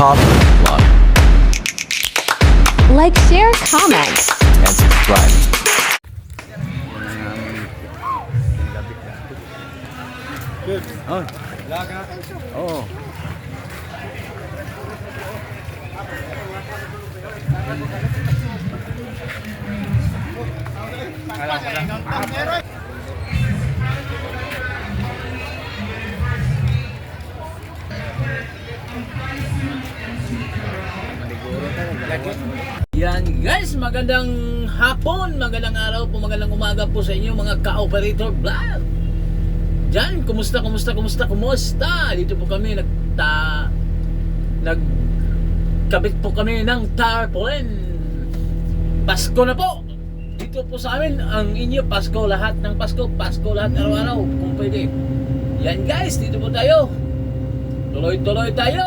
Top Vlog Like, share, comment. and subscribe. Oh. Oh. Yan guys, magandang hapon, magandang araw po, magandang umaga po sa inyo mga ka-operator vlog. Diyan, kumusta? Dito po kami nagkabit po kami ng tarpaulin. Pasko na po. Dito po sa amin ang inyo Pasko, lahat ng Pasko lahat araw-araw kung pwede. Yan guys, dito po tayo. Tuloy-tuloy tayo.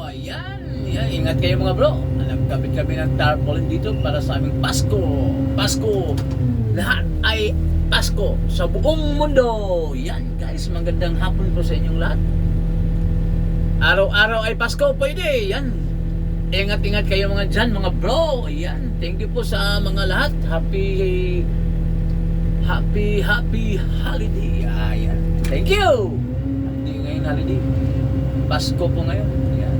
Ayan, ingat kayo mga bro. Nagkabit kami ng tarpaulin dito para sa aming Pasko. Lahat ay Pasko sa buong mundo. Yan guys, magandang hapon po sa inyong lahat. Araw-araw ay Pasko, pwede. Yan. Ingat-ingat kayo mga dyan, mga bro. Yan. Thank you po sa mga lahat. Happy holiday. Ayan. Thank you. Hindi ngayon holiday. Pasko po ngayon. Ayan.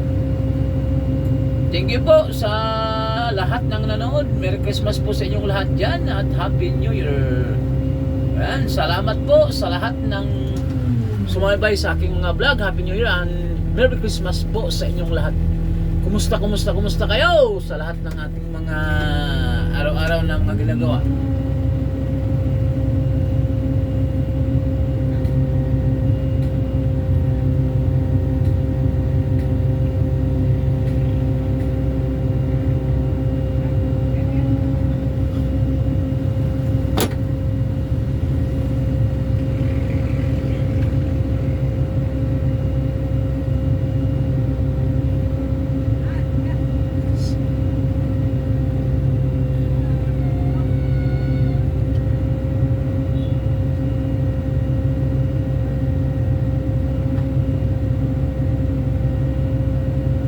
Thank you po sa lahat ng nanood. Merry Christmas po sa inyong lahat dyan at Happy New Year. Ayan. Salamat po sa lahat ng sumaybay sa aking mga vlog. Happy New Year and Merry Christmas po sa inyong lahat. Kumusta kayo sa lahat ng ating mga araw-araw na mga ginagawa?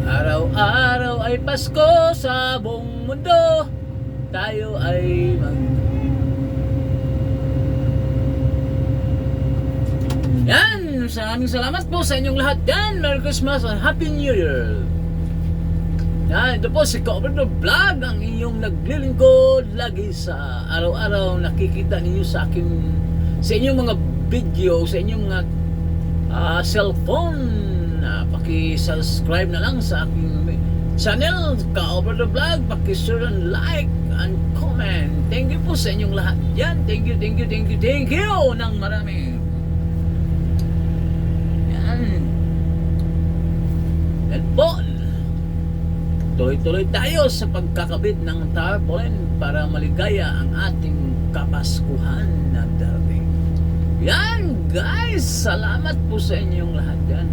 Araw-araw ay Pasko sa buong mundo. Tayo ay Yan, maraming salamat po sa inyong lahat yan. Merry Christmas and Happy New Year. Yan, ito po si Ka-Operator Vlog, ang inyong naglilingkod lagi sa araw-araw. Nakikita ninyo sa akin, sa inyong mga video, sa inyong mga cellphone. Paki-subscribe na lang sa aking channel, Ka-Operator Vlog. Paki-share and like and comment. Thank you po sa inyong lahat yan. Thank you ng marami. Yan po. Tuloy-tuloy tayo sa pagkakabit ng tarpaulin para maligaya ang ating kapaskuhan na darating. Yan guys, salamat po sa inyong lahat yan.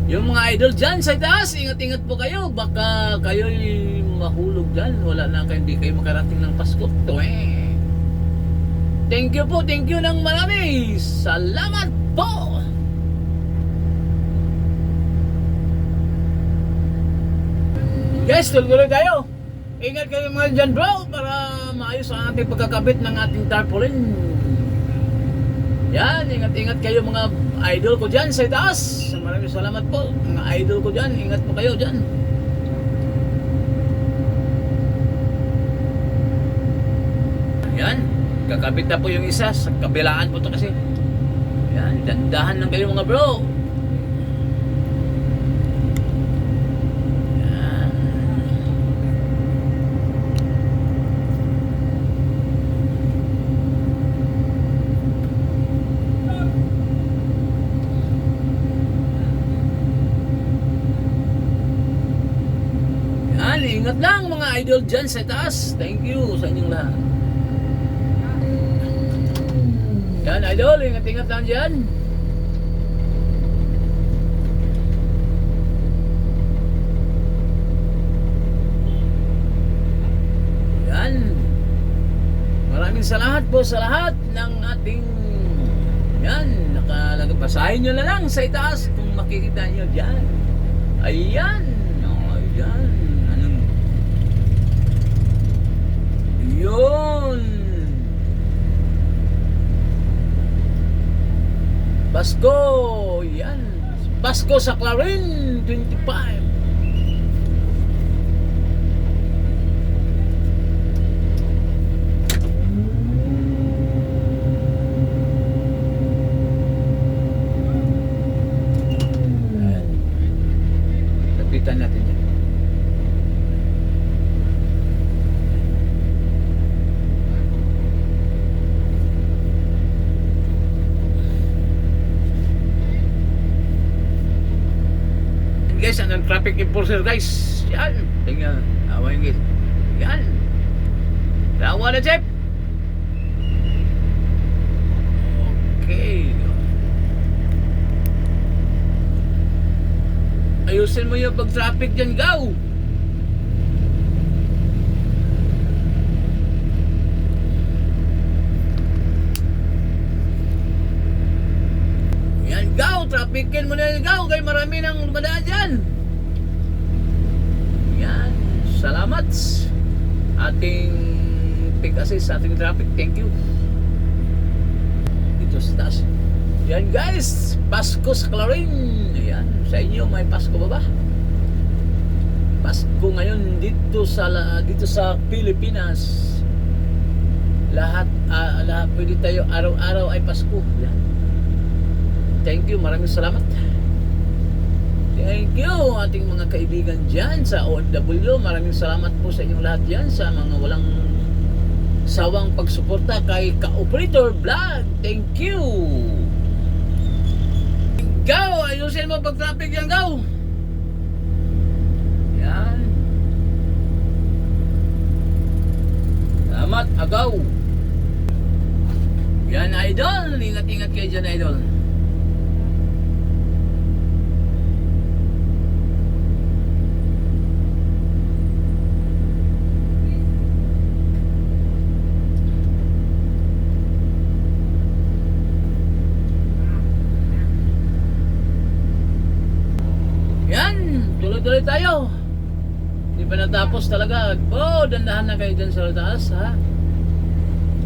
Yung mga idol dyan sa taas, ingat-ingat po kayo. Baka kayo'y mahulog dyan. Wala na kayo, hindi kayo makarating ng Pasko. Thank you ng marami. Salamat po. Guys, tuloy tayo. Ingat kayo mga dyan bro para maayos ang ating pagkakabit ng ating tarpaulin. Yan, ingat kayo mga idol ko dyan sa taas. Maraming salamat po mga idol ko dyan. Ingat po kayo dyan. Yan, kakabit na po yung isa. Sa kabilaan po ito kasi. Yan, dandahan lang kayo mga bro. Ingat lang mga idol dyan sa taas. Thank you sa inyong lahat. Yan idol, ingat lang dyan. Yan. Maraming salamat po sa lahat ng ating yan, nakalagay. Basahin nyo na lang sa itaas kung makikita nyo dyan. Ayan. Pasko! Yan! Pasko sa Clarin 25! Ayan. Lapitan natin yan. Guys, ang traffic enforcer guys. Yan. Tingnan. Awayin guys. Yan. Tawa na jeep. Okay. Ayusin mo yung pag-traffic dyan, gaw. Yan, gaw. Trafficin mo na yung gaw. Kaya marami nang lumadaan dyan. Yan. Salamat. Ating pick assist sa ating traffic. Thank you. Dito sa taas. Yan guys. Pasko sa Clarin. Yan. Sa inyo may Pasko ba ba? Pasko ngayon dito sa Pilipinas. Lahat pwede tayo araw-araw ay Pasko. Yan. Thank you, maraming salamat. Thank you ating mga kaibigan dyan sa OFW. Maraming salamat po sa inyong lahat dyan, sa mga walang sawang pagsuporta kay Ka-Operator Vlog. Thank you. Gaw, ayusin mo pag-traffic yan, gaw. Yan. Salamat, agaw. Yan, idol. Ingat-ingat kayo dyan, idol. Tuloy tayo. Hindi pa natapos talaga. Dandahan na kayo dyan sa taas, ha?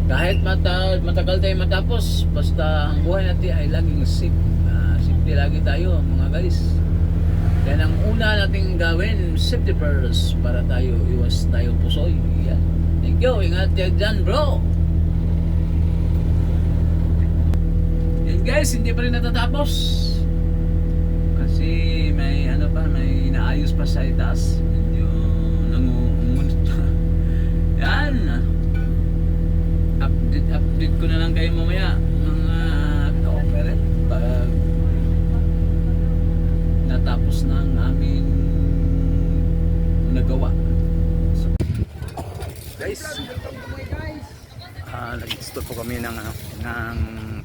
Kahit matagal tayo matapos, basta ang buhay natin ay laging safety lagi tayo, mga guys. Yan ang una nating gawin, safety first, para tayo iwas tayo pusoy. Yan. Thank you. Ingat kayo dyan, bro. Yan guys, hindi pa rin natatapos. Kasi may may inaayos pa sa itaas. Medyo nangungunot pa. Yan. Update ko na lang kayo mamaya, mga ka-operate, pag natapos na ang aming nagawa. So, guys, nag-install po kami ng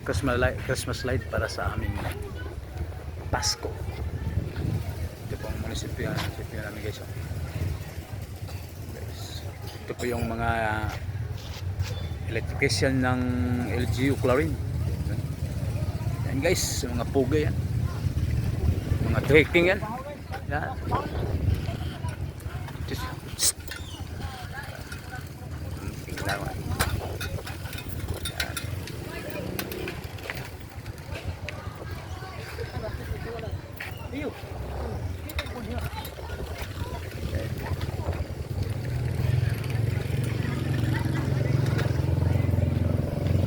Christmas light para sa aming Pasko. Ito po ang munisipyo namin guys. Ito po yung mga electrician ng LGU Clarin. Yan guys, mga puga yan. Mga trekking yan. Yan.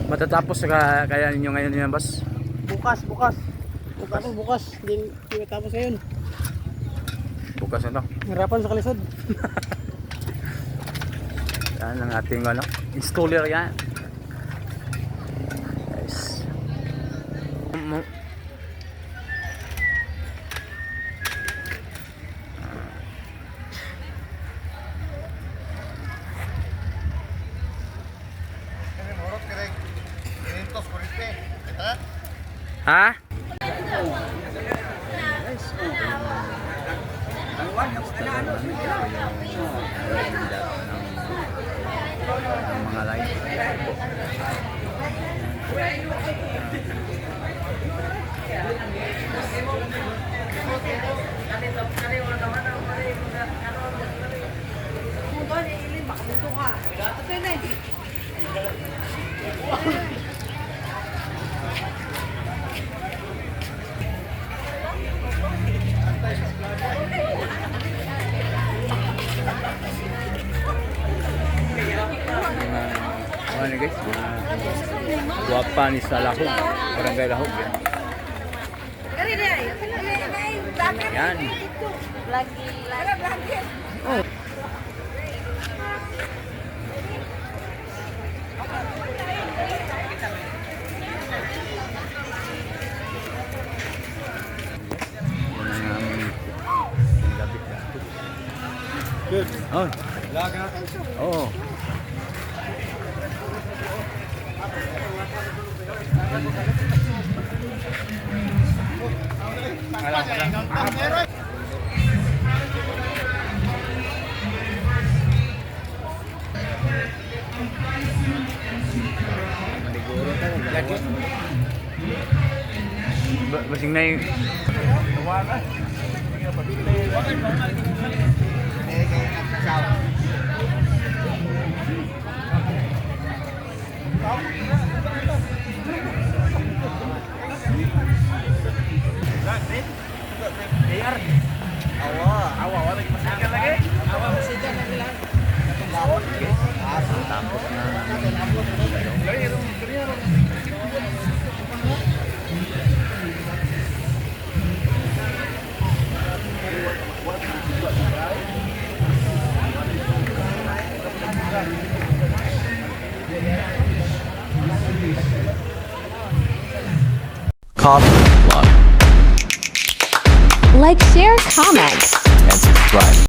Matatapos kaya ninyo ngayon yan, boss? Bukas. Hindi matapos ngayon. Bukas na to. Hirapan sa kalisod. Yan ang ating installer yan. Guys. Ha? Mga light. na guys. Guwapa ni sa Lahog. Barangay Lahog. Yan. Good. Oh. Laga. Oh. Basing na yung coffee vlog Like, share, comment. and subscribe.